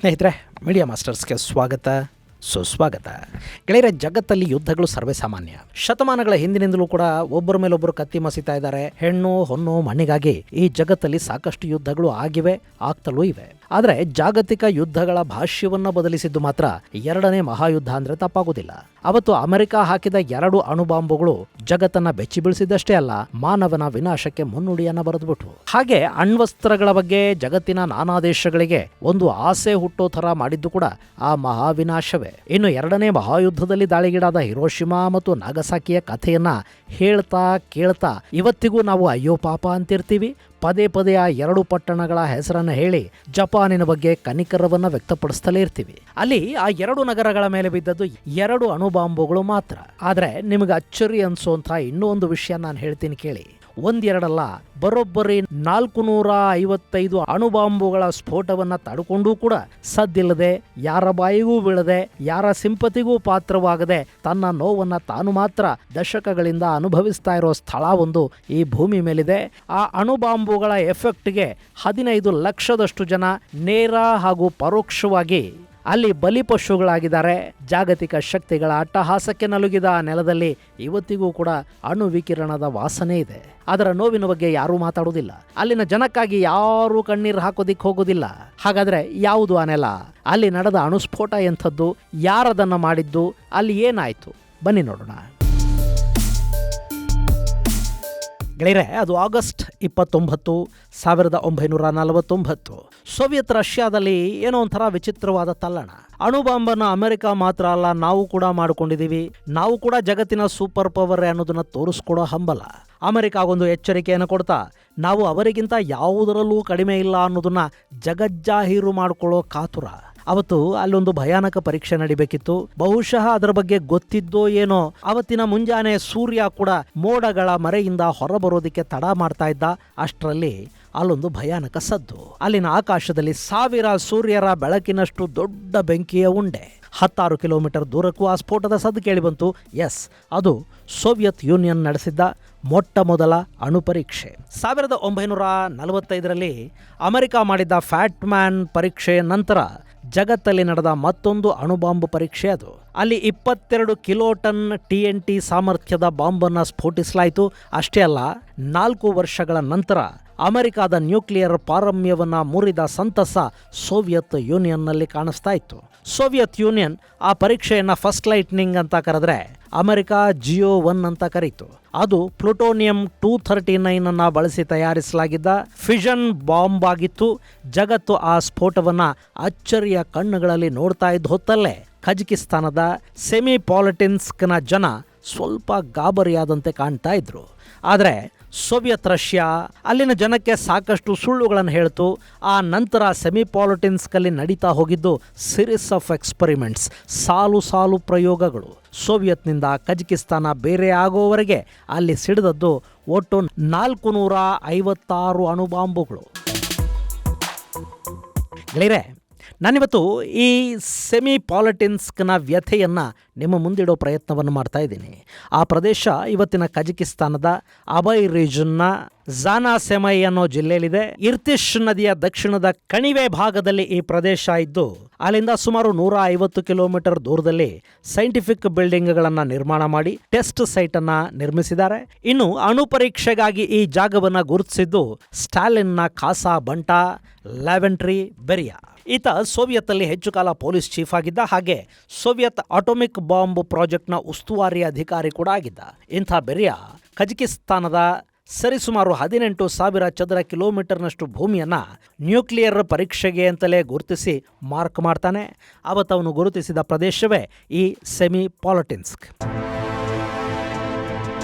ಸ್ನೇಹಿತರೆ, ಮೀಡಿಯಾ ಮಾಸ್ಟರ್ಸ್ಗೆ ಸ್ವಾಗತ, ಸುಸ್ವಾಗತ. ಗೆಳೆಯರೆ, ಜಗತ್ತಲ್ಲಿ ಯುದ್ಧಗಳು ಸರ್ವೇ ಸಾಮಾನ್ಯ. ಶತಮಾನಗಳ ಹಿಂದಿನಿಂದಲೂ ಕೂಡ ಒಬ್ಬರ ಮೇಲೊಬ್ಬರು ಕತ್ತಿ ಮಸಿತಾ ಇದ್ದಾರೆ. ಹೆಣ್ಣು ಹೊನ್ನು ಮಣ್ಣಿಗಾಗಿ ಈ ಜಗತ್ತಲ್ಲಿ ಸಾಕಷ್ಟು ಯುದ್ಧಗಳು ಆಗಿವೆ, ಆಗ್ತಲೂ ಇವೆ. ಆದರೆ ಜಾಗತಿಕ ಯುದ್ಧಗಳ ಭಾಷ್ಯವನ್ನು ಬದಲಿಸಿದ್ದು ಮಾತ್ರ ಎರಡನೇ ಮಹಾಯುದ್ಧ ಅಂದ್ರೆ ತಪ್ಪಾಗುವುದಿಲ್ಲ. ಅವತ್ತು ಅಮೆರಿಕ ಹಾಕಿದ 2 ಅಣುಬಾಂಬುಗಳು ಜಗತ್ತನ್ನ ಬೆಚ್ಚಿ ಬೀಳಿಸಿದ್ದಷ್ಟೇ ಅಲ್ಲ, ಮಾನವನ ವಿನಾಶಕ್ಕೆ ಮುನ್ನುಡಿಯನ್ನ ಬರೆದ್ಬಿಟ್ಟು. ಹಾಗೆ ಅಣ್ವಸ್ತ್ರಗಳ ಬಗ್ಗೆ ಜಗತ್ತಿನ ನಾನಾ ದೇಶಗಳಿಗೆ ಒಂದು ಆಸೆ ಹುಟ್ಟೋ ಥರ ಮಾಡಿದ್ದು ಕೂಡ ಆ ಮಹಾವಿನಾಶವೇ. ಇನ್ನು ಎರಡನೇ ಮಹಾಯುದ್ಧದಲ್ಲಿ ದಾಳಿಗೀಡಾದ ಹಿರೋಶಿಮಾ ಮತ್ತು ನಾಗಸಾಕಿಯ ಕಥೆಯನ್ನ ಹೇಳ್ತಾ ಕೇಳ್ತಾ ಇವತ್ತಿಗೂ ನಾವು ಅಯ್ಯೋ ಪಾಪ ಅಂತಿರ್ತೀವಿ. ಪದೇ ಪದೇ ಆ 2 ಪಟ್ಟಣಗಳ ಹೆಸರನ್ನು ಹೇಳಿ ಜಪಾನಿನ ಬಗ್ಗೆ ಕನಿಕರವನ್ನ ವ್ಯಕ್ತಪಡಿಸ್ತಲೇ ಇರ್ತೀವಿ. ಅಲ್ಲಿ ಆ 2 ನಗರಗಳ ಮೇಲೆ ಬಿದ್ದದ್ದು 2 ಅಣುಬಾಂಬುಗಳು ಮಾತ್ರ. ಆದ್ರೆ ನಿಮಗೆ ಅಚ್ಚರಿ ಅನ್ಸೋಂಥ ಇನ್ನೂ ಒಂದು ವಿಷಯ ನಾನು ಹೇಳ್ತೀನಿ ಕೇಳಿ. ಒಂದೆರಡಲ್ಲ, ಬರೋಬ್ಬರಿ 455 ಅಣುಬಾಂಬುಗಳ ಸ್ಫೋಟವನ್ನ ತಡ್ಕೊಂಡೂ ಕೂಡ ಸದ್ದಿಲ್ಲದೆ, ಯಾರ ಬಾಯಿಗೂ ಬೀಳದೆ, ಯಾರ ಸಿಂಪತಿಗೂ ಪಾತ್ರವಾಗದೆ ತನ್ನ ನೋವನ್ನ ತಾನು ಮಾತ್ರ ದಶಕಗಳಿಂದ ಅನುಭವಿಸ್ತಾ ಇರೋ ಸ್ಥಳ ಒಂದು ಈ ಭೂಮಿ ಮೇಲಿದೆ. ಆ ಅಣುಬಾಂಬುಗಳ ಎಫೆಕ್ಟ್ಗೆ 15 ಲಕ್ಷದಷ್ಟು ಜನ ನೇರ ಹಾಗೂ ಪರೋಕ್ಷವಾಗಿ ಅಲ್ಲಿ ಬಲಿಪಶುಗಳಾಗಿದ್ದಾರೆ. ಜಾಗತಿಕ ಶಕ್ತಿಗಳ ಅಟ್ಟಹಾಸಕ್ಕೆ ನಲುಗಿದ ಆ ನೆಲದಲ್ಲಿ ಇವತ್ತಿಗೂ ಕೂಡ ಅಣು ವಿಕಿರಣದ ವಾಸನೆ ಇದೆ. ಅದರ ನೋವಿನ ಬಗ್ಗೆ ಯಾರೂ ಮಾತಾಡುವುದಿಲ್ಲ. ಅಲ್ಲಿನ ಜನಕ್ಕಾಗಿ ಯಾರೂ ಕಣ್ಣೀರು ಹಾಕೋದಿಕ್ಕೆ ಹೋಗೋದಿಲ್ಲ. ಹಾಗಾದ್ರೆ ಯಾವುದು ಆ ನೆಲ? ಅಲ್ಲಿ ನಡೆದ ಅಣುಸ್ಫೋಟ ಎಂಥದ್ದು? ಯಾರದನ್ನ ಮಾಡಿದ್ದು? ಅಲ್ಲಿ ಏನಾಯ್ತು? ಬನ್ನಿ ನೋಡೋಣ. ಗೆಳೆಯರೆ, ಅದು ಆಗಸ್ಟ್ 29, 1949. ಸೋವಿಯತ್ ರಷ್ಯಾದಲ್ಲಿ ಏನೋ ಒಂಥರ ವಿಚಿತ್ರವಾದ ತಲ್ಲಣ. ಅಣುಬಾಂಬನ್ನು ಅಮೆರಿಕ ಮಾತ್ರ ಅಲ್ಲ, ನಾವು ಕೂಡ ಮಾಡಿಕೊಂಡಿದ್ದೀವಿ. ನಾವು ಕೂಡ ಜಗತ್ತಿನ ಸೂಪರ್ ಪವರ್ ಅನ್ನೋದನ್ನ ತೋರಿಸ್ಕೊಡೋ ಹಂಬಲ. ಅಮೆರಿಕಾಗೊಂದು ಎಚ್ಚರಿಕೆಯನ್ನು ಕೊಡ್ತಾ ನಾವು ಅವರಿಗಿಂತ ಯಾವುದರಲ್ಲೂ ಕಡಿಮೆ ಇಲ್ಲ ಅನ್ನೋದನ್ನ ಜಗಜ್ಜಾಹೀರು ಮಾಡಿಕೊಳ್ಳೋ ಕಾತುರ. ಅವತ್ತು ಅಲ್ಲೊಂದು ಭಯಾನಕ ಪರೀಕ್ಷೆ ನಡಿಬೇಕಿತ್ತು. ಬಹುಶಃ ಅದರ ಬಗ್ಗೆ ಗೊತ್ತಿದ್ದೋ ಏನೋ, ಅವತ್ತಿನ ಮುಂಜಾನೆ ಸೂರ್ಯ ಕೂಡ ಮೋಡಗಳ ಮರೆಯಿಂದ ಹೊರಬರೋದಕ್ಕೆ ತಡ ಮಾಡ್ತಾ ಇದ್ದ. ಅಷ್ಟರಲ್ಲಿ ಅಲ್ಲೊಂದು ಭಯಾನಕ ಸದ್ದು. ಅಲ್ಲಿನ ಆಕಾಶದಲ್ಲಿ 1000 ಸೂರ್ಯರ ಬೆಳಕಿನಷ್ಟು ದೊಡ್ಡ ಬೆಂಕಿಯ ಉಂಡೆ. 16 ಕಿಲೋಮೀಟರ್ ದೂರಕ್ಕೂ ಆ ಸ್ಫೋಟದ ಸದ್ದು ಕೇಳಿಬಂತು. ಎಸ್, ಅದು ಸೋವಿಯತ್ ಯೂನಿಯನ್ ನಡೆಸಿದ್ದ ಮೊಟ್ಟ ಮೊದಲ ಅಣು ಪರೀಕ್ಷೆ. 1945ರಲ್ಲಿ ಅಮೆರಿಕ ಮಾಡಿದ್ದ ಫ್ಯಾಟ್ ಮ್ಯಾನ್ ಪರೀಕ್ಷೆಯ ನಂತರ ಜಗತ್ತಲ್ಲಿ ನಡೆದ ಮತ್ತೊಂದು ಅಣುಬಾಂಬ್ ಪರೀಕ್ಷೆ ಅದು. ಅಲ್ಲಿ 22 ಕಿಲೋಟನ್ TNT ಸಾಮರ್ಥ್ಯದ ಬಾಂಬನ್ನು ಸ್ಫೋಟಿಸಲಾಯಿತು. ಅಷ್ಟೇ ಅಲ್ಲ, 4 ವರ್ಷಗಳ ನಂತರ ಅಮೆರಿಕಾದ ನ್ಯೂಕ್ಲಿಯರ್ ಪಾರಮ್ಯವನ್ನ ಮುರಿದ ಸಂತಸ ಸೋವಿಯತ್ ಯೂನಿಯನ್ನಲ್ಲಿ ಕಾಣಿಸ್ತಾ ಇತ್ತು. ಸೋವಿಯತ್ ಯೂನಿಯನ್ ಆ ಪರೀಕ್ಷೆಯನ್ನ ಫಸ್ಟ್ ಲೈಟ್ನಿಂಗ್ ಅಂತ ಕರೆದ್ರೆ ಅಮೆರಿಕ ಜಿಯೋ 1 ಅಂತ ಕರೀತು. ಅದು ಪ್ಲುಟೋನಿಯಂ 239 ಅನ್ನ ಬಳಸಿ ತಯಾರಿಸಲಾಗಿದ್ದ ಫಿಷನ್ ಬಾಂಬ್ ಆಗಿತ್ತು. ಜಗತ್ತು ಆ ಸ್ಫೋಟವನ್ನ ಅಚ್ಚರಿಯ ಕಣ್ಣುಗಳಲ್ಲಿ ನೋಡ್ತಾ ಇದ್ದ ಹೊತ್ತಲ್ಲೇ ಕಜಕಿಸ್ತಾನದ ಸೆಮಿಪಾಲಿಟಿನ್ಸ್ಕ್ನ ಜನ ಸ್ವಲ್ಪ ಗಾಬರಿಯಾದಂತೆ ಕಾಣ್ತಾ ಇದ್ರು. ಆದರೆ ಸೋವಿಯತ್ ರಷ್ಯಾ ಅಲ್ಲಿನ ಜನಕ್ಕೆ ಸಾಕಷ್ಟು ಸುಳ್ಳುಗಳನ್ನು ಹೇಳ್ತು. ಆ ನಂತರ ಸೆಮಿಪಾಲಿಟಿನ್ಸ್ಕಲ್ಲಿ ನಡೀತಾ ಹೋಗಿದ್ದು ಸಿರೀಸ್ ಆಫ್ ಎಕ್ಸ್ಪರಿಮೆಂಟ್ಸ್, ಸಾಲು ಪ್ರಯೋಗಗಳು. ಸೋವಿಯತ್ನಿಂದ ಕಜಕಿಸ್ತಾನ ಬೇರೆ ಆಗೋವರೆಗೆ ಅಲ್ಲಿ ಸಿಡಿದದ್ದು ಒಟ್ಟು 456 ಅಣುಬಾಂಬುಗಳು. ಗೆಳೆಯರೆ, ನಾನಿವತ್ತು ಈ ಸೆಮಿಪಾಲಿಟಿನ್ಸ್ಕ್ನ ವ್ಯಥೆಯನ್ನು ನಿಮ್ಮ ಮುಂದಿಡೋ ಪ್ರಯತ್ನವನ್ನು ಮಾಡ್ತಾ ಇದ್ದೀನಿ. ಆ ಪ್ರದೇಶ ಇವತ್ತಿನ ಕಜಕಿಸ್ತಾನದ ಅಬೈ ರೀಜನ್ನ ಜಾನಾ ಸೆಮೈ ಅನ್ನೋ ಜಿಲ್ಲೆಯಲ್ಲಿದೆ. ಇರ್ತಿಶ್ ನದಿಯ ದಕ್ಷಿಣದ ಕಣಿವೆ ಭಾಗದಲ್ಲಿ ಈ ಪ್ರದೇಶ ಇದ್ದು, ಅಲ್ಲಿಂದ ಸುಮಾರು 150 ಕಿಲೋಮೀಟರ್ ದೂರದಲ್ಲಿ ಸೈಂಟಿಫಿಕ್ ಬಿಲ್ಡಿಂಗ್ಗಳನ್ನು ನಿರ್ಮಾಣ ಮಾಡಿ ಟೆಸ್ಟ್ ಸೈಟ್ ಅನ್ನ ನಿರ್ಮಿಸಿದ್ದಾರೆ. ಇನ್ನು ಅಣು ಪರೀಕ್ಷೆಗಾಗಿ ಈ ಜಾಗವನ್ನು ಗುರುತಿಸಿದ್ದು ಸ್ಟಾಲಿನ್ನ ಖಾಸಾ ಬಂಟ ಲ್ಯಾವೆಂಟ್ರಿ ಬೆರಿಯಾ. ಈತ ಸೋವಿಯತ್ ಅಲ್ಲಿ ಹೆಚ್ಚು ಕಾಲ ಪೊಲೀಸ್ ಚೀಫ್ ಆಗಿದ್ದ, ಹಾಗೆ ಸೋವಿಯತ್ ಅಟೋಮಿಕ್ ಬಾಂಬ್ ಪ್ರಾಜೆಕ್ಟ್ನ ಉಸ್ತುವಾರಿ ಅಧಿಕಾರಿ ಕೂಡ ಆಗಿದ್ದ. ಇಂಥ ಬೆರಿಯಾ ಕಜಕಿಸ್ತಾನದ ಸರಿಸುಮಾರು 18,000 ಚದರ ಕಿಲೋಮೀಟರ್ನಷ್ಟು ಭೂಮಿಯನ್ನ ನ್ಯೂಕ್ಲಿಯರ್ ಪರೀಕ್ಷೆಗೆ ಅಂತಲೇ ಗುರುತಿಸಿ ಮಾರ್ಕ್ ಮಾಡ್ತಾನೆ. ಅವತ್ತವನು ಗುರುತಿಸಿದ ಪ್ರದೇಶವೇ ಈ ಸೆಮಿಪಾಲಿಟಿನ್ಸ್ಕ್.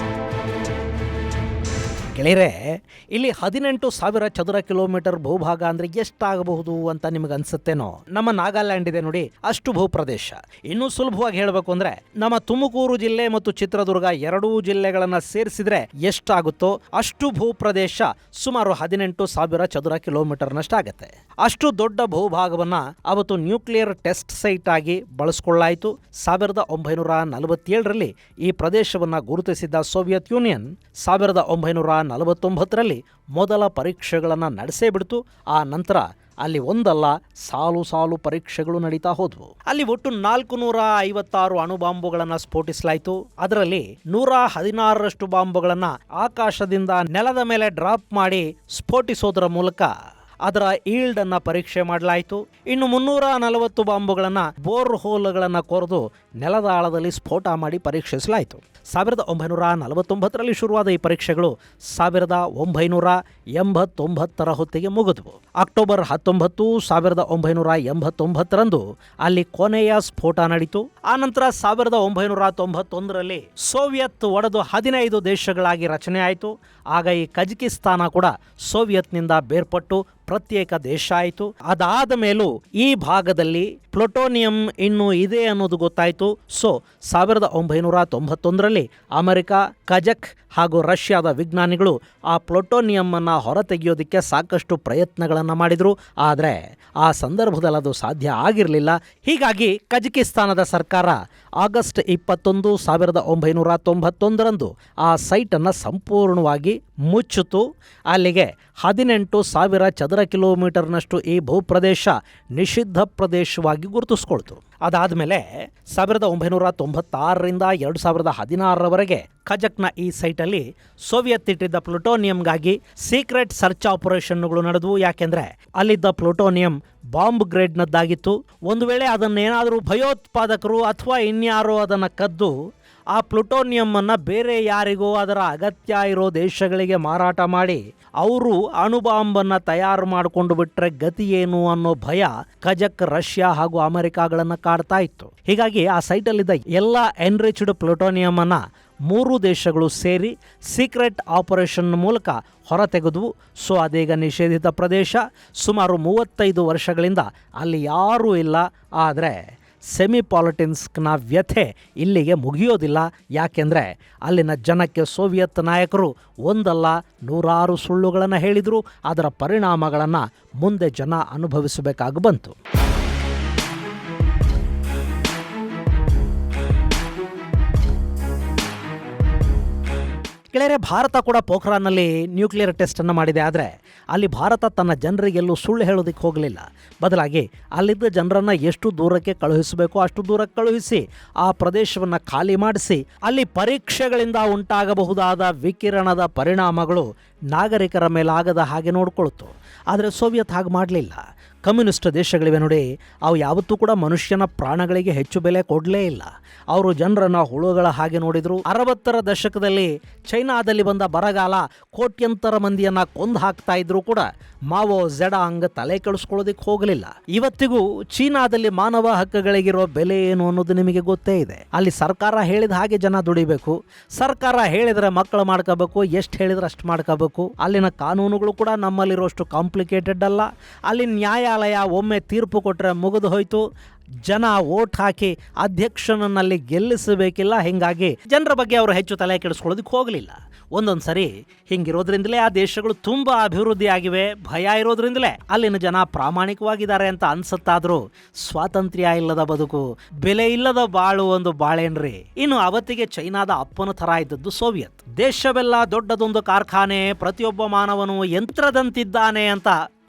ಗೆಳೆಯರೆ, ಇಲ್ಲಿ 18,000 ಚದರ ಕಿಲೋಮೀಟರ್ ಭೂಭಾಗ ಅಂದ್ರೆ ಎಷ್ಟಾಗಬಹುದು ಅಂತ ನಿಮಗೆ ಅನ್ಸುತ್ತೇನೋ. ನಮ್ಮ ನಾಗಾಲ್ಯಾಂಡ್ ಇದೆ ನೋಡಿ, ಅಷ್ಟು ಭೂಪ್ರದೇಶ. ಇನ್ನೂ ಸುಲಭವಾಗಿ ಹೇಳಬೇಕು ಅಂದ್ರೆ ನಮ್ಮ ತುಮಕೂರು ಜಿಲ್ಲೆ ಮತ್ತು ಚಿತ್ರದುರ್ಗ 2 ಜಿಲ್ಲೆಗಳನ್ನ ಸೇರಿಸಿದ್ರೆ ಎಷ್ಟಾಗುತ್ತೋ ಅಷ್ಟು ಭೂಪ್ರದೇಶ ಸುಮಾರು 18,000 ಚದರ ಕಿಲೋಮೀಟರ್ನಷ್ಟಾಗತ್ತೆ. ಅಷ್ಟು ದೊಡ್ಡ ಭೂಭಾಗವನ್ನ ಅವತ್ತು ನ್ಯೂಕ್ಲಿಯರ್ ಟೆಸ್ಟ್ ಸೈಟ್ ಆಗಿ ಬಳಸಿಕೊಳ್ಳಾಯಿತು. 1947ರಲ್ಲಿ ಈ ಪ್ರದೇಶವನ್ನ ಗುರುತಿಸಿದ್ದ ಸೋವಿಯತ್ ಯೂನಿಯನ್ 1947 1949ರಲ್ಲಿ ಮೊದಲ ಪರೀಕ್ಷೆಗಳನ್ನು ನಡೆಸೇ ಬಿಡ್ತು. ಆ ನಂತರ ಅಲ್ಲಿ ಒಂದಲ್ಲ ಸಾಲು ಸಾಲು ಪರೀಕ್ಷೆಗಳು ನಡೀತಾ ಹೋದ್ವು. ಅಲ್ಲಿ ಒಟ್ಟು 456 ಅಣುಬಾಂಬುಗಳನ್ನು ಸ್ಫೋಟಿಸಲಾಯಿತು. ಅದರಲ್ಲಿ 116ರಷ್ಟು ಬಾಂಬುಗಳನ್ನು ಆಕಾಶದಿಂದ ನೆಲದ ಮೇಲೆ ಡ್ರಾಪ್ ಮಾಡಿ ಸ್ಫೋಟಿಸೋದರ ಮೂಲಕ ಅದರ ಈಲ್ಡ್ ಅನ್ನ ಪರೀಕ್ಷೆ ಮಾಡಲಾಯಿತು. ಇನ್ನು 340 ಬಾಂಬುಗಳನ್ನು ಬೋರ್ ಹೋಲ್ಗಳನ್ನು ಕೊರೆದು ನೆಲದ ಆಳದಲ್ಲಿ ಸ್ಫೋಟ ಮಾಡಿ ಪರೀಕ್ಷಿಸಲಾಯಿತು. 1949ರಲ್ಲಿ ಶುರುವಾದ ಈ ಪರೀಕ್ಷೆಗಳು 1989ರ ಹೊತ್ತಿಗೆ ಮುಗಿದವು. ಅಕ್ಟೋಬರ್ 19, 1989ರಂದು ಅಲ್ಲಿ ಕೊನೆಯ ಸ್ಫೋಟ ನಡೀತು. ಆನಂತರ 1991ರಲ್ಲಿ ಸೋವಿಯತ್ ಒಡೆದು 15 ದೇಶಗಳಾಗಿ ರಚನೆ ಆಯಿತು. ಆಗ ಈ ಕಜಕಿಸ್ತಾನ ಕೂಡ ಸೋವಿಯತ್ನಿಂದ ಬೇರ್ಪಟ್ಟು ಪ್ರತ್ಯೇಕ ದೇಶ ಆಯಿತು. ಅದಾದ ಮೇಲೂ ಈ ಭಾಗದಲ್ಲಿ ಪ್ಲುಟೋನಿಯಂ ಇನ್ನೂ ಇದೆ ಅನ್ನೋದು ಗೊತ್ತಾಯಿತು. ಸೊ 1991ರಲ್ಲಿ ಅಮೆರಿಕ, ಕಜಕ್ ಹಾಗೂ ರಷ್ಯಾದ ವಿಜ್ಞಾನಿಗಳು ಆ ಪ್ಲುಟೋನಿಯಂ ಅನ್ನು ಹೊರತೆಗೆಯೋದಕ್ಕೆ ಸಾಕಷ್ಟು ಪ್ರಯತ್ನಗಳನ್ನು ಮಾಡಿದರು. ಆದರೆ ಆ ಸಂದರ್ಭದಲ್ಲಿ ಅದು ಸಾಧ್ಯ ಆಗಿರಲಿಲ್ಲ. ಹೀಗಾಗಿ ಕಜಕಿಸ್ತಾನದ ಸರ್ಕಾರ ಆಗಸ್ಟ್ 21, 1991ರಂದು ಆ ಸೈಟನ್ನು ಸಂಪೂರ್ಣವಾಗಿ ಮುಚ್ಚಿತು. ಅಲ್ಲಿಗೆ 18,000 ಚದರ ಕಿಲೋಮೀಟರ್ನಷ್ಟು ಈ ಭೂಪ್ರದೇಶ ನಿಷಿದ್ಧ ಪ್ರದೇಶವಾಗಿ ಗುರುತಿಸ್ಕೊಳ್ತು. ಅದಾದಮೇಲೆ 1996ರಿಂದ 2016ರವರೆಗೆ ಕಜಕ್ನ ಈ ಸೈಟಲ್ಲಿ ಸೋವಿಯತ್ ಇಟ್ಟಿದ್ದ ಪ್ಲುಟೋನಿಯಂಗಾಗಿ ಸೀಕ್ರೆಟ್ ಸರ್ಚ್ ಆಪರೇಷನ್ಗಳು ನಡೆದವು. ಯಾಕೆಂದ್ರೆ ಅಲ್ಲಿದ್ದ ಪ್ಲುಟೋನಿಯಂ ಬಾಂಬ್ ಗ್ರೇಡ್ನದ್ದಾಗಿತ್ತು. ಒಂದು ವೇಳೆ ಅದನ್ನೇನಾದರೂ ಭಯೋತ್ಪಾದಕರು ಅಥವಾ ಇನ್ಯಾರೋ ಅದನ್ನು ಕದ್ದು ಆ ಪ್ಲುಟೋನಿಯಂ ಅನ್ನು ಬೇರೆ ಯಾರಿಗೋ ಅದರ ಅಗತ್ಯ ಇರೋ ದೇಶಗಳಿಗೆ ಮಾರಾಟ ಮಾಡಿ ಅವರು ಅಣುಬಾಂಬನ್ನು ತಯಾರು ಮಾಡಿಕೊಂಡು ಬಿಟ್ರೆ ಗತಿ ಏನು ಅನ್ನೋ ಭಯ ಕಜಕ್, ರಷ್ಯಾ ಹಾಗೂ ಅಮೆರಿಕಾಗಳನ್ನು ಕಾಡ್ತಾ ಇತ್ತು. ಹೀಗಾಗಿ ಆ ಸೈಟಲ್ಲಿದ್ದ ಎಲ್ಲ ಎನ್ರಿಚ್ಡ್ ಪ್ಲುಟೋನಿಯಂ ಅನ್ನು 3 ದೇಶಗಳು ಸೇರಿ ಸೀಕ್ರೆಟ್ ಆಪರೇಷನ್ ಮೂಲಕ ಹೊರತೆಗೆದವು. ಸೊ ಅದೀಗ ನಿಷೇಧಿತ ಪ್ರದೇಶ. ಸುಮಾರು 35 ವರ್ಷಗಳಿಂದ ಅಲ್ಲಿ ಯಾರೂ ಇಲ್ಲ. ಆದರೆ ಸೆಮಿಪಾಲಿಟಿನ್ಸ್ನ ವ್ಯಥೆ ಇಲ್ಲಿಗೆ ಮುಗಿಯೋದಿಲ್ಲ. ಯಾಕೆಂದರೆ ಅಲ್ಲಿನ ಜನಕ್ಕೆ ಸೋವಿಯತ್ ನಾಯಕರು ಒಂದಲ್ಲ 100 ಸುಳ್ಳುಗಳನ್ನು ಹೇಳಿದರು. ಅದರ ಪರಿಣಾಮಗಳನ್ನು ಮುಂದೆ ಜನ ಅನುಭವಿಸಬೇಕಾಗಿ ಬಂತು. ಗೆಳೆಯರೆ, ಭಾರತ ಕೂಡ ಪೋಖ್ರಾನ್ನಲ್ಲಿ ನ್ಯೂಕ್ಲಿಯರ್ ಟೆಸ್ಟನ್ನು ಮಾಡಿದೆ. ಆದರೆ ಅಲ್ಲಿ ಭಾರತ ತನ್ನ ಜನರಿಗೆಲ್ಲೂ ಸುಳ್ಳು ಹೇಳೋದಕ್ಕೆ ಹೋಗಲಿಲ್ಲ. ಬದಲಾಗಿ ಅಲ್ಲಿದ್ದ ಜನರನ್ನು ಎಷ್ಟು ದೂರಕ್ಕೆ ಕಳುಹಿಸಬೇಕು ಅಷ್ಟು ದೂರಕ್ಕೆ ಕಳುಹಿಸಿ ಆ ಪ್ರದೇಶವನ್ನು ಖಾಲಿ ಮಾಡಿಸಿ ಅಲ್ಲಿ ಪರೀಕ್ಷೆಗಳಿಂದ ಉಂಟಾಗಬಹುದಾದ ವಿಕಿರಣದ ಪರಿಣಾಮಗಳು ನಾಗರಿಕರ ಮೇಲಾಗದ ಹಾಗೆ ನೋಡಿಕೊಳ್ತು. ಆದರೆ ಸೋವಿಯತ್ ಹಾಗೆ ಮಾಡಲಿಲ್ಲ. ಕಮ್ಯುನಿಸ್ಟ್ ದೇಶಗಳಿವೆ ನೋಡಿ, ಅವು ಯಾವತ್ತೂ ಕೂಡ ಮನುಷ್ಯನ ಪ್ರಾಣಗಳಿಗೆ ಹೆಚ್ಚು ಬೆಲೆ ಕೊಡಲೇ ಇಲ್ಲ. ಅವರು ಜನರನ್ನು ಹುಳುಗಳ ಹಾಗೆ ನೋಡಿದರು. 60ರ ದಶಕದಲ್ಲಿ ಚೈನಾದಲ್ಲಿ ಬಂದ ಬರಗಾಲ ಕೋಟ್ಯಂತರ ಮಂದಿಯನ್ನು ಕೊಂದು ಹಾಕ್ತಾ ಇದ್ರು ಕೂಡ ಮಾವೋ ಝೆಡಾಂಗ್ ತಲೆ ಕೆಡಿಸ್ಕೊಳ್ಳೋದಕ್ಕೆ ಹೋಗಲಿಲ್ಲ. ಇವತ್ತಿಗೂ ಚೀನಾದಲ್ಲಿ ಮಾನವ ಹಕ್ಕುಗಳಿಗಿರೋ ಬೆಲೆ ಏನು ಅನ್ನೋದು ನಿಮಗೆ ಗೊತ್ತೇ ಇದೆ. ಅಲ್ಲಿ ಸರ್ಕಾರ ಹೇಳಿದ ಹಾಗೆ ಜನ ದುಡಿಬೇಕು. ಸರ್ಕಾರ ಹೇಳಿದರೆ ಮಕ್ಕಳು ಮಾಡ್ಕೋಬೇಕು, ಎಷ್ಟು ಹೇಳಿದ್ರೆ ಅಷ್ಟು ಮಾಡ್ಕೋಬೇಕು. ಅಲ್ಲಿನ ಕಾನೂನುಗಳು ಕೂಡ ನಮ್ಮಲ್ಲಿರೋಷ್ಟು ಕಾಂಪ್ಲಿಕೇಟೆಡ್ ಅಲ್ಲ. ಅಲ್ಲಿ ನ್ಯಾಯಾಲಯ ಒಮ್ಮೆ ತೀರ್ಪು ಕೊಟ್ಟರೆ ಮುಗಿದು ಹೋಯ್ತು. ಜನ ವೋಟ್ ಹಾಕಿ ಅಧ್ಯಕ್ಷನನ್ನಲ್ಲಿ ಗೆಲ್ಲಿಸಬೇಕಿಲ್ಲ. ಹೀಗಾಗಿ ಜನರ ಬಗ್ಗೆ ಅವರು ಹೆಚ್ಚು ತಲೆ ಕೆಡಿಸ್ಕೊಳ್ಳೋದಕ್ಕೆ ಹೋಗಲಿಲ್ಲ. ಒಂದೊಂದು ಸರಿ ಹಿಂಗಿರೋದ್ರಿಂದಲೇ ಆ ದೇಶಗಳು ತುಂಬ ಅಭಿವೃದ್ಧಿ ಆಗಿವೆ. ಭಯ ಇರೋದ್ರಿಂದಲೇ ಅಲ್ಲಿನ ಜನ ಪ್ರಾಮಾಣಿಕವಾಗಿದ್ದಾರೆ ಅಂತ ಅನ್ಸುತ್ತಾದ್ರೂ ಸ್ವಾತಂತ್ರ್ಯ ಇಲ್ಲದ ಬದುಕು, ಬೆಲೆ ಇಲ್ಲದ ಬಾಳು ಒಂದು ಬಾಳೇನ್ರಿ. ಇನ್ನು ಅವತ್ತಿಗೆ ಚೈನಾದ ಅಪ್ಪನ ಥರ ಇದ್ದದ್ದು ಸೋವಿಯತ್. ದೇಶವೆಲ್ಲ ದೊಡ್ಡದೊಂದು ಕಾರ್ಖಾನೆ, ಪ್ರತಿಯೊಬ್ಬ ಮಾನವನು ಯಂತ್ರದಂತಿದ್ದಾನೆ ಅಂತ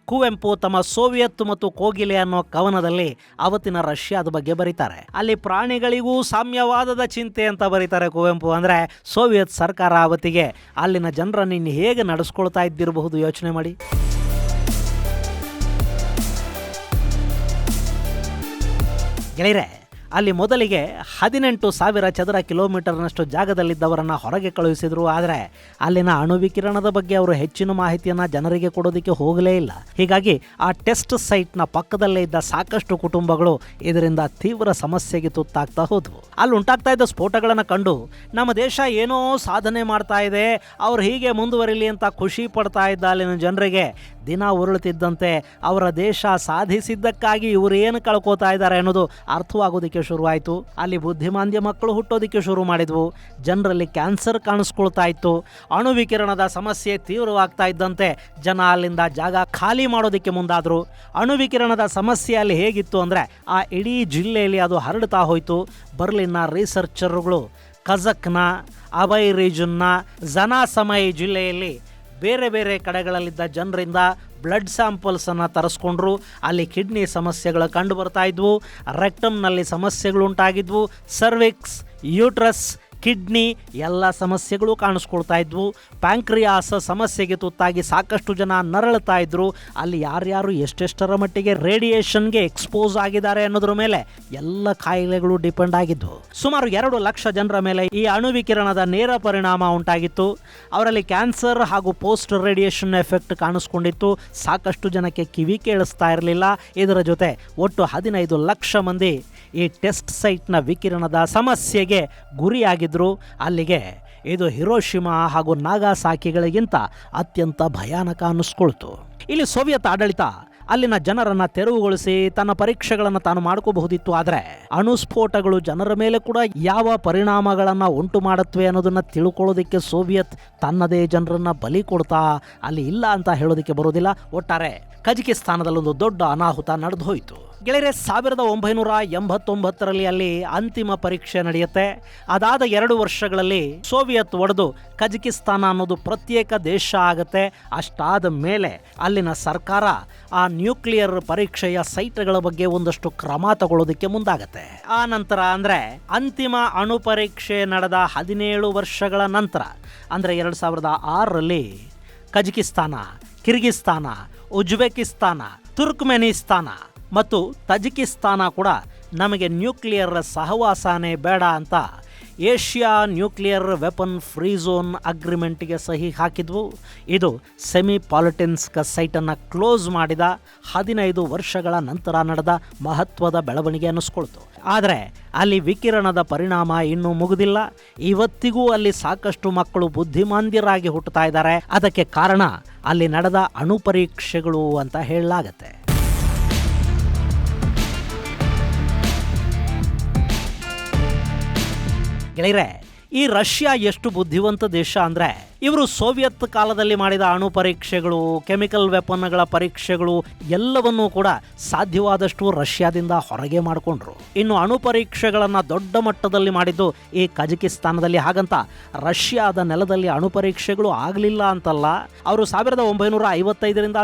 ಕುವೆಂಪು ತಮ್ಮ ಸೋವಿಯತ್ ಮತ್ತು ಕೋಗಿಲೆ ಅನ್ನೋ ಕವನದಲ್ಲಿ ಅವತ್ತಿನ ರಷ್ಯಾದ ಬಗ್ಗೆ ಬರೀತಾರೆ. ಅಲ್ಲಿ ಪ್ರಾಣಿಗಳಿಗೂ ಸಾಮ್ಯವಾದದ ಚಿಂತೆ ಅಂತ ಬರೀತಾರೆ ಕುವೆಂಪು. ಅಂದರೆ ಸೋವಿಯತ್ ಸರ್ಕಾರ ಅವತ್ತಿಗೆ ಅಲ್ಲಿನ ಜನರನ್ನು ಇನ್ನು ಹೇಗೆ ನಡೆಸ್ಕೊಳ್ತಾ ಇದ್ದಿರಬಹುದು ಯೋಚನೆ ಮಾಡಿ. ಗೆಳೆಯರೆ, ಅಲ್ಲಿ ಮೊದಲಿಗೆ 18,000 ಚದರ ಕಿಲೋಮೀಟರ್ನಷ್ಟು ಜಾಗದಲ್ಲಿದ್ದವರನ್ನು ಹೊರಗೆ ಕಳುಹಿಸಿದ್ರು. ಆದರೆ ಅಲ್ಲಿನ ಅಣುವಿಕಿರಣದ ಬಗ್ಗೆ ಅವರು ಹೆಚ್ಚಿನ ಮಾಹಿತಿಯನ್ನು ಜನರಿಗೆ ಕೊಡೋದಕ್ಕೆ ಹೋಗಲೇ ಇಲ್ಲ. ಹೀಗಾಗಿ ಆ ಟೆಸ್ಟ್ ಸೈಟ್ನ ಪಕ್ಕದಲ್ಲೇ ಇದ್ದ ಸಾಕಷ್ಟು ಕುಟುಂಬಗಳು ಇದರಿಂದ ತೀವ್ರ ಸಮಸ್ಯೆಗೆ ತುತ್ತಾಗ್ತಾ ಹೋದವು. ಅಲ್ಲಿ ಉಂಟಾಗ್ತಾ ಇದ್ದ ಸ್ಫೋಟಗಳನ್ನು ಕಂಡು ನಮ್ಮ ದೇಶ ಏನೋ ಸಾಧನೆ ಮಾಡ್ತಾ ಇದೆ, ಅವ್ರು ಹೀಗೆ ಮುಂದುವರಿಲಿ ಅಂತ ಖುಷಿ ಪಡ್ತಾ ಇದ್ದ ಅಲ್ಲಿನ ಜನರಿಗೆ ದಿನ ಉರುಳುತ್ತಿದ್ದಂತೆ ಅವರ ದೇಶ ಸಾಧಿಸಿದ್ದಕ್ಕಾಗಿ ಇವರು ಏನು ಕಳ್ಕೋತಾ ಇದ್ದಾರೆ ಅನ್ನೋದು ಅರ್ಥವಾಗೋದಕ್ಕೆ ಶುರುವಾಯಿತು. ಅಲ್ಲಿ ಬುದ್ಧಿಮಾಂದ್ಯ ಮಕ್ಕಳು ಹುಟ್ಟೋದಕ್ಕೆ ಶುರು ಮಾಡಿದ್ವು. ಜನರಲ್ಲಿ ಕ್ಯಾನ್ಸರ್ ಕಾಣಿಸ್ಕೊಳ್ತಾ ಇತ್ತು. ಅಣುವಿಕಿರಣದ ಸಮಸ್ಯೆ ತೀವ್ರವಾಗ್ತಾ ಇದ್ದಂತೆ ಜನ ಅಲ್ಲಿಂದ ಜಾಗ ಖಾಲಿ ಮಾಡೋದಕ್ಕೆ ಮುಂದಾದರು. ಅಣುವಿಕಿರಣದ ಸಮಸ್ಯೆ ಅಲ್ಲಿ ಹೇಗಿತ್ತು ಅಂದರೆ ಆ ಇಡೀ ಜಿಲ್ಲೆಯಲ್ಲಿ ಅದು ಹರಡ್ತಾ ಹೋಯಿತು. ಬರ್ಲಿನ್ನ ರಿಸರ್ಚರ್ಗಳು ಕಜಕ್ನ ಅಬೈ ರೀಜನ್ನ ಜನಾಸಮೈ ಜಿಲ್ಲೆಯಲ್ಲಿ ಬೇರೆ ಬೇರೆ ಕಡೆಗಳಲ್ಲಿದ್ದ ಜನರಿಂದ ಬ್ಲಡ್ ಸ್ಯಾಂಪಲ್ಸನ್ನು ತರಿಸ್ಕೊಂಡ್ರು. ಅಲ್ಲಿ ಕಿಡ್ನಿ ಸಮಸ್ಯೆಗಳು ಕಂಡು ಬರ್ತಾ ಇದ್ವು, ರೆಕ್ಟಮ್ನಲ್ಲಿ ಸಮಸ್ಯೆಗಳುಂಟಾಗಿದ್ವು, ಸರ್ವಿಕ್ಸ್, ಯೂಟ್ರಸ್, ಕಿಡ್ನಿ ಎಲ್ಲ ಸಮಸ್ಯೆಗಳು ಕಾಣಿಸ್ಕೊಳ್ತಾ ಇದ್ವು. ಪ್ಯಾಂಕ್ರಿಯಾಸ್ ಸಮಸ್ಯೆಗೆ ತುತ್ತಾಗಿ ಸಾಕಷ್ಟು ಜನ ನರಳುತ್ತಾ ಇದ್ರು. ಅಲ್ಲಿ ಯಾರ್ಯಾರು ಎಷ್ಟೆಷ್ಟರ ಮಟ್ಟಿಗೆ ರೇಡಿಯೇಷನ್ಗೆ ಎಕ್ಸ್ಪೋಸ್ ಆಗಿದ್ದಾರೆ ಅನ್ನೋದ್ರ ಮೇಲೆ ಎಲ್ಲ ಕಾಯಿಲೆಗಳು ಡಿಪೆಂಡ್ ಆಗಿದ್ವು. ಸುಮಾರು 2 ಲಕ್ಷ ಜನರ ಮೇಲೆ ಈ ಅಣುವಿಕಿರಣದ ನೇರ ಪರಿಣಾಮ ಉಂಟಾಗಿತ್ತು. ಅವರಲ್ಲಿ ಕ್ಯಾನ್ಸರ್ ಹಾಗೂ ಪೋಸ್ಟ್ ರೇಡಿಯೇಷನ್ ಎಫೆಕ್ಟ್ ಕಾಣಿಸ್ಕೊಂಡಿತ್ತು. ಸಾಕಷ್ಟು ಜನಕ್ಕೆ ಕಿವಿ ಕೇಳಿಸ್ತಾ ಇರಲಿಲ್ಲ. ಇದರ ಜೊತೆ ಒಟ್ಟು 15 ಲಕ್ಷ ಮಂದಿ ಈ ಟೆಸ್ಟ್ ಸೈಟ್ನ ವಿಕಿರಣದ ಸಮಸ್ಯೆಗೆ ಗುರಿಯಾಗಿದ್ದರು. ಅಲ್ಲಿಗೆ ಇದು ಹಿರೋಶಿಮಾ ಹಾಗೂ ನಾಗಾಸಾಕಿಗಳಿಗಿಂತ ಅತ್ಯಂತ ಭಯಾನಕ ಅನ್ನಿಸ್ಕೊಳ್ತು. ಇಲ್ಲಿ ಸೋವಿಯತ್ ಆಡಳಿತ ಅಲ್ಲಿನ ಜನರನ್ನು ತೆರವುಗೊಳಿಸಿ ತನ್ನ ಪರೀಕ್ಷೆಗಳನ್ನು ತಾನು ಮಾಡ್ಕೋಬಹುದಿತ್ತು. ಆದರೆ ಅಣುಸ್ಫೋಟಗಳು ಜನರ ಮೇಲೆ ಕೂಡ ಯಾವ ಪರಿಣಾಮಗಳನ್ನು ಉಂಟು ಮಾಡುತ್ತವೆ ಅನ್ನೋದನ್ನು ತಿಳ್ಕೊಳ್ಳೋದಕ್ಕೆ ಸೋವಿಯತ್ ತನ್ನದೇ ಜನರನ್ನು ಬಲಿ ಕೊಡ್ತಾ ಅಲ್ಲಿ ಇಲ್ಲ ಅಂತ ಹೇಳೋದಕ್ಕೆ ಬರೋದಿಲ್ಲ. ಒಟ್ಟಾರೆ ಕಜಕಿಸ್ತಾನದಲ್ಲೊಂದು ದೊಡ್ಡ ಅನಾಹುತ ನಡೆದು ಹೋಯಿತು. ಗೆಳೆಯರೆ, 1989ರಲ್ಲಿ ಅಲ್ಲಿ ಅಂತಿಮ ಪರೀಕ್ಷೆ ನಡೆಯುತ್ತೆ. ಅದಾದ 2 ವರ್ಷಗಳಲ್ಲಿ ಸೋವಿಯತ್ ಒಡೆದು ಕಜಕಿಸ್ತಾನ ಅನ್ನೋದು ಪ್ರತ್ಯೇಕ ದೇಶ ಆಗುತ್ತೆ. ಅಷ್ಟಾದ ಮೇಲೆ ಅಲ್ಲಿನ ಸರ್ಕಾರ ಆ ನ್ಯೂಕ್ಲಿಯರ್ ಪರೀಕ್ಷೆಯ ಸೈಟ್ಗಳ ಬಗ್ಗೆ ಒಂದಷ್ಟು ಕ್ರಮ ತಗೊಳ್ಳೋದಕ್ಕೆ ಮುಂದಾಗತ್ತೆ. ಆ ನಂತರ ಅಂದರೆ ಅಂತಿಮ ಅಣು ಪರೀಕ್ಷೆ ನಡೆದ 17 ವರ್ಷಗಳ ನಂತರ ಅಂದರೆ 2006ರಲ್ಲಿ ಕಜಕಿಸ್ತಾನ, ಕಿರ್ಗಿಸ್ತಾನ, ಉಜ್ಬೇಕಿಸ್ತಾನ, ತುರ್ಕ್ಮೆನಿಸ್ತಾನ ಮತ್ತು ತಜಿಕಿಸ್ತಾನ ಕೂಡ ನಮಗೆ ನ್ಯೂಕ್ಲಿಯರ್ ಸಹವಾಸನೇ ಬೇಡ ಅಂತ Asia nuclear weapon free zone ಅಗ್ರಿಮೆಂಟ್ಗೆ ಸಹಿ ಹಾಕಿದ್ವು. ಇದು ಸೆಮಿ ಪಾಲಿಟೆನ್ಸ್ಕ್ ಸೈಟನ್ನು ಕ್ಲೋಸ್ ಮಾಡಿದ 15 ವರ್ಷಗಳ ನಂತರ ನಡೆದ ಮಹತ್ವದ ಬೆಳವಣಿಗೆ ಅನ್ನಿಸ್ಕೊಳ್ತು. ಆದರೆ ಅಲ್ಲಿ ವಿಕಿರಣದ ಪರಿಣಾಮ ಇನ್ನೂ ಮುಗಿದಿಲ್ಲ. ಇವತ್ತಿಗೂ ಅಲ್ಲಿ ಸಾಕಷ್ಟು ಮಕ್ಕಳು ಬುದ್ಧಿಮಾಂದ್ಯರಾಗಿ ಹುಟ್ಟುತ್ತಾ ಇದ್ದಾರೆ. ಅದಕ್ಕೆ ಕಾರಣ ಅಲ್ಲಿ ನಡೆದ ಅಣು ಪರೀಕ್ಷೆಗಳು ಅಂತ ಹೇಳಲಾಗತ್ತೆ. ಗೆಳೆಯರೆ, ಈ ರಷ್ಯಾ ಎಷ್ಟು ಬುದ್ಧಿವಂತ ದೇಶ ಅಂದರೆ ಇವರು ಸೋವಿಯತ್ ಕಾಲದಲ್ಲಿ ಮಾಡಿದ ಅಣು ಪರೀಕ್ಷೆಗಳು, ಕೆಮಿಕಲ್ ವೆಪನ್ಗಳ ಪರೀಕ್ಷೆಗಳು ಎಲ್ಲವನ್ನೂ ಕೂಡ ಸಾಧ್ಯವಾದಷ್ಟು ರಷ್ಯಾದಿಂದ ಹೊರಗೆ ಮಾಡಿಕೊಂಡ್ರು. ಇನ್ನು ಅಣು ಪರೀಕ್ಷೆಗಳನ್ನು ದೊಡ್ಡ ಮಟ್ಟದಲ್ಲಿ ಮಾಡಿದ್ದು ಈ ಕಜಕಿಸ್ತಾನದಲ್ಲಿ. ಹಾಗಂತ ರಷ್ಯಾದ ನೆಲದಲ್ಲಿ ಅಣು ಪರೀಕ್ಷೆಗಳು ಆಗಲಿಲ್ಲ ಅಂತಲ್ಲ. ಅವರು 1955ರಿಂದ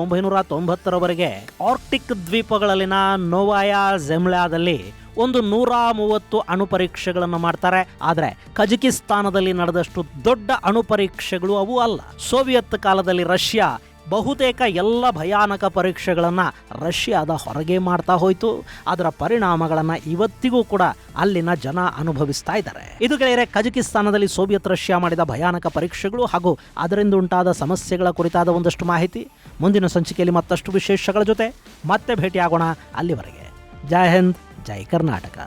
1990ರವರೆಗೆ ಆರ್ಕ್ಟಿಕ್ ದ್ವೀಪಗಳಲ್ಲಿನ ನೋವಾಯಾ ಝೆಮ್ಲಾದಲ್ಲಿ ಒಂದು 130 ಅಣು ಪರೀಕ್ಷೆಗಳನ್ನು ಮಾಡ್ತಾರೆ. ಆದರೆ ಕಜಕಿಸ್ತಾನದಲ್ಲಿ ನಡೆದಷ್ಟು ದೊಡ್ಡ ಅಣು ಪರೀಕ್ಷೆಗಳು ಅವು ಅಲ್ಲ. ಸೋವಿಯತ್ ಕಾಲದಲ್ಲಿ ರಷ್ಯಾ ಬಹುತೇಕ ಎಲ್ಲ ಭಯಾನಕ ಪರೀಕ್ಷೆಗಳನ್ನು ರಷ್ಯಾದ ಹೊರಗೆ ಮಾಡ್ತಾ ಹೋಯಿತು. ಅದರ ಪರಿಣಾಮಗಳನ್ನು ಇವತ್ತಿಗೂ ಕೂಡ ಅಲ್ಲಿನ ಜನ ಅನುಭವಿಸ್ತಾ ಇದ್ದಾರೆ. ಇದು ಗೆಳೆಯರೆ, ಕಜಕಿಸ್ತಾನದಲ್ಲಿ ಸೋವಿಯತ್ ರಷ್ಯಾ ಮಾಡಿದ ಭಯಾನಕ ಪರೀಕ್ಷೆಗಳು ಹಾಗೂ ಅದರಿಂದ ಉಂಟಾದ ಸಮಸ್ಯೆಗಳ ಕುರಿತಾದ ಒಂದಷ್ಟು ಮಾಹಿತಿ. ಮುಂದಿನ ಸಂಚಿಕೆಯಲ್ಲಿ ಮತ್ತಷ್ಟು ವಿಶೇಷಗಳ ಜೊತೆ ಮತ್ತೆ ಭೇಟಿಯಾಗೋಣ. ಅಲ್ಲಿವರೆಗೆ ಜೈ ಹಿಂದ್, ಜೈ ಕರ್ನಾಟಕ.